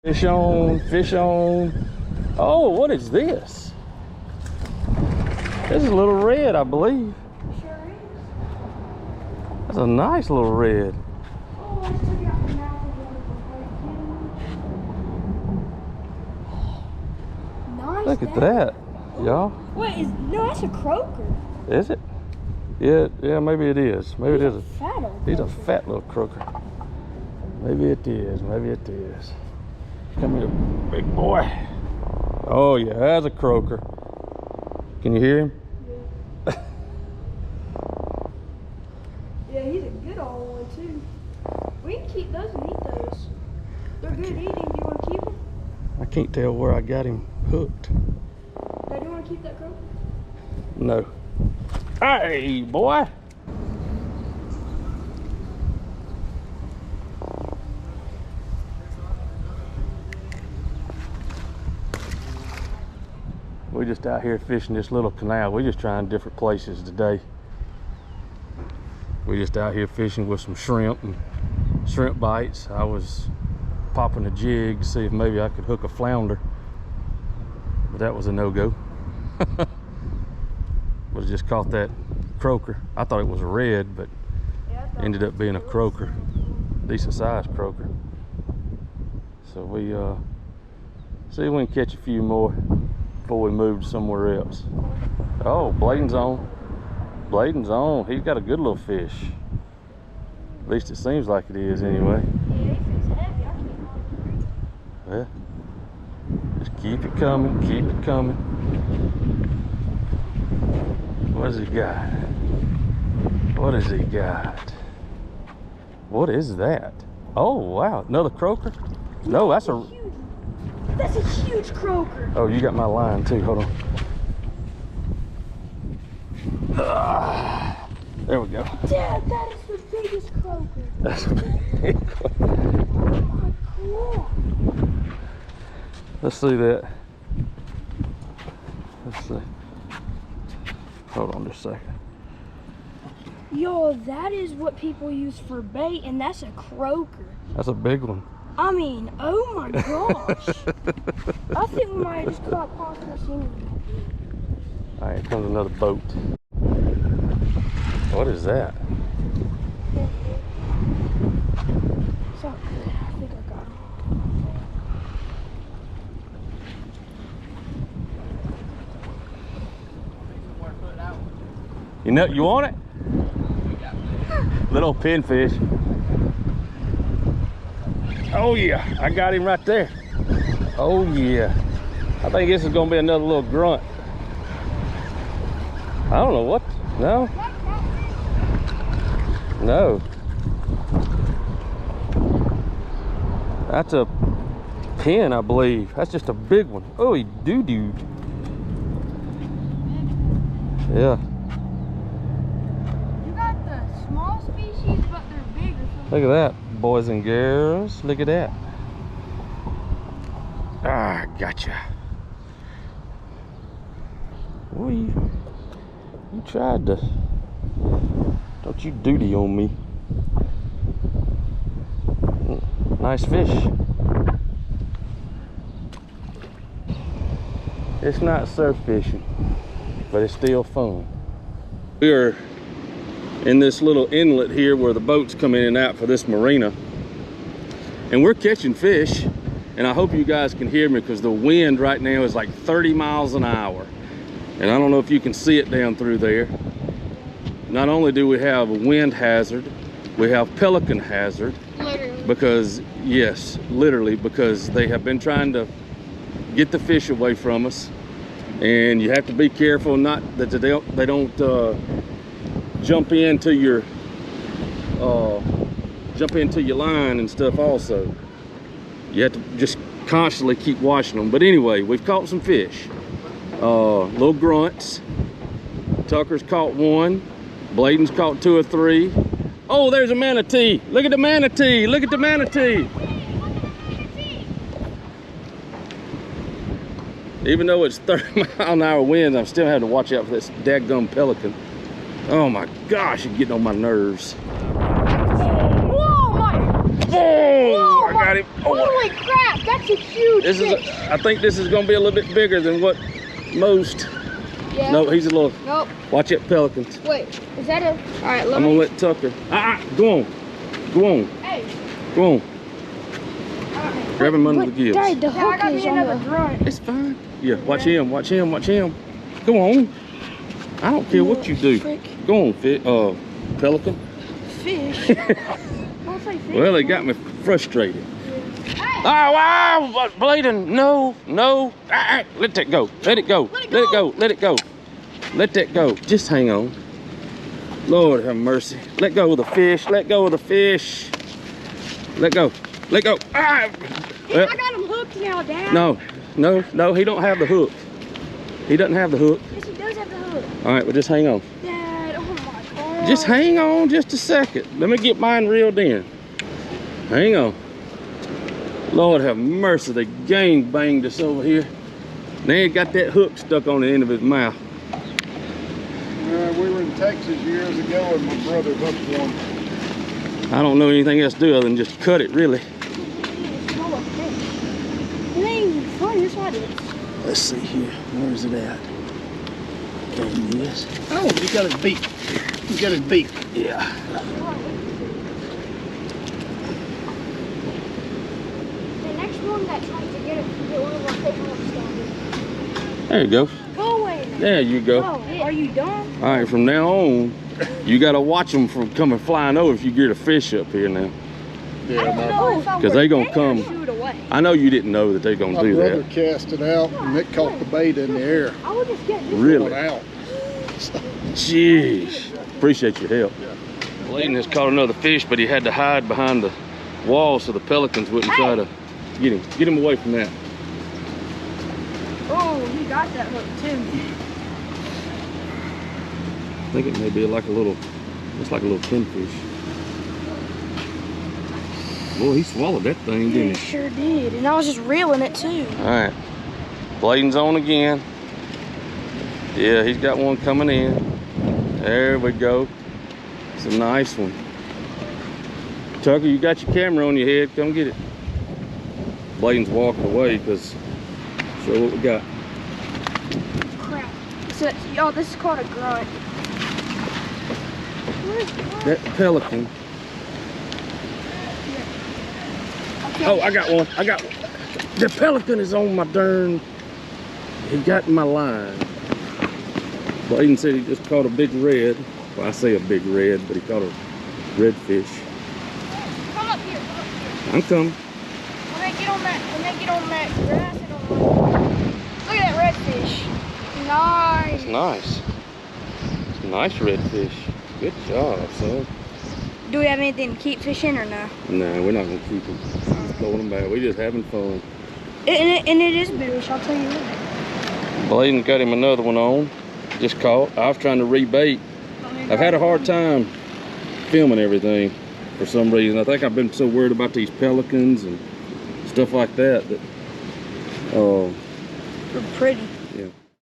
Fish on, fish on. Oh, what is this? This is a little red, I believe. Sure is. That's a nice little red. Oh, I took out the mouth of nice. Look at that, y'all. Wait, no, that's a croaker. Is it? Yeah, maybe it is. Maybe it is. He's a fat little croaker. Maybe it is. Maybe it is. Come here, big boy. Oh yeah, that's a croaker. Can you hear him? Yeah. Yeah, he's a good old one too. We can keep those and eat those. They're good eating. Do you want to keep them? I can't tell where I got him hooked. Dad, do you want to keep that croaker? No. Hey, boy. We're just out here fishing this little canal. We're just trying different places today. We're just out here fishing with some shrimp and shrimp bites. I was popping a jig to see if maybe I could hook a flounder, but that was a no-go. But I just caught that croaker. I thought it was a red, but ended up being a croaker, decent sized croaker. So we see if we can catch a few more before we move somewhere else. Oh, Bladen's on. Bladen's on. He's got a good little fish. At least it seems like it is anyway. Yeah. Just keep it coming, keep it coming. What has he got? What has he got? What is that? Oh wow, another croaker? No, that's a huge croaker. Oh, you got my line too. Hold on. There we go. Dad, that is the biggest croaker. That's a big one. Oh my God. Let's see that. Let's see. Hold on just a second. Yo, that is what people use for bait, and that's a croaker. That's a big one. I mean, oh my gosh. I think we might have just caught possible scenery. All right, here comes another boat. What is that? So, I think I got him. You want it? Little pinfish. Oh yeah, I got him right there. Oh yeah. I think this is gonna be another little grunt. I don't know what, no? No. That's a Penn, I believe. That's just a big one. Oh, he doo-doo. Yeah. You got the small species, but they're big or something. Look at that, boys and girls. Look at that. Ah, gotcha. Boy, you tried to. Don't you duty on me. Nice fish. It's not surf fishing, but it's still fun. We are in this little inlet here where the boats come in and out for this marina, and we're catching fish, and I hope you guys can hear me because the wind right now is like 30 miles an hour, and I don't know if you can see it down through there. Not only do we have a wind hazard, we have pelican hazard. Literally. Because, yes, literally, because they have been trying to get the fish away from us, and you have to be careful not that they don't jump into your line and stuff. Also, you have to just constantly keep watching them. But anyway, we've caught some fish, little grunts. Tucker's caught one, Bladen's caught 2 or 3. Oh, there's a manatee. Look at the manatee. Look at the manatee. Even though it's 30-mile-an-hour winds, I'm still having to watch out for this dadgum pelican. Oh my gosh, you're getting on my nerves. Whoa, my! Whoa! I got him. Oh. Holy crap, that's That's a huge fish. I think this is gonna be a little bit bigger than what most. Yeah. No, he's a little. Nope. Watch it, pelicans. Wait, is that a? All right, let I'm me. gonna let Tucker. Go on. Go on. Hey. Go on. Alright. Grab him under the gills. Dad, the hook is on the grunt. It's fine. Yeah, watch him. Watch him. Watch him. Go on. I don't care what you do. Go on, pelican. Fish. Don't say fish. Well, they got me frustrated. Oh, wow, Bladen, no. Let that go. Let it go. Let it go. Let it go. Let that go. Just hang on. Lord have mercy. Let go of the fish. Let go of the fish. Let go. Let go. Ah. Well, I got him hooked now, Dad. No, he don't have the hook. He doesn't have the hook. Yes, he does have the hook. All right, well, just hang on. Dad, oh my God. Just hang on just a second. Let me get mine reeled in. Hang on. Lord have mercy, they gang banged us over here. Now he got that hook stuck on the end of his mouth. We were in Texas years ago and my brother hooked one. I don't know anything else to do other than just cut it, really. It ain't even funny, that's what it is. Let's see here. Where's it at? There it is. Oh, you got his beak. You got his beak. Yeah. The next one that tries to get one of our favorite standards. There you go. Go away now. There you go. Oh, are you done? All right, from now on, you got to watch them from coming flying over if you get a fish up here now. Yeah, Because they going to come. Shoot away. I know you didn't know that they're going to my do brother that. cast it out and it caught the bait in the air. I will just get this. Really? Going out. Jeez. Appreciate your help. Bladen has caught another fish, but he had to hide behind the wall so the pelicans wouldn't try to get him. Get him away from that. Oh, he got that hook too. I think it may be like a little, it's like a little pinfish. Boy, he swallowed that thing, didn't He sure did, and I was just reeling it too. he? All right, Bladen's on again. Yeah, he's got one coming in. There we go. It's a nice one. Tucker, you got your camera on your head. Come get it. Bladen's walking away because show what we got. Crap. So, y'all, this is called a grunt. Where's the grunt? That pelican. Oh, I got one. I got one. The pelican is on my darn. He got in my line. Bladen said he just caught a big red. Well, I say a big red, but he caught a redfish. Come up here. Come up here. I'm coming. When they get on that grass, it don't look at that redfish. Nice. It's nice. It's a nice redfish. Good job, son. Do we have anything to keep fishing or no? Nah, we're not gonna keep them. Just throwing them back. We're just having fun. And it is biggish, I'll tell you that. Bladen got him another one on. Just caught. I was trying to rebait. I've had a hard time filming everything for some reason. I think I've been so worried about these pelicans and stuff like that They're pretty.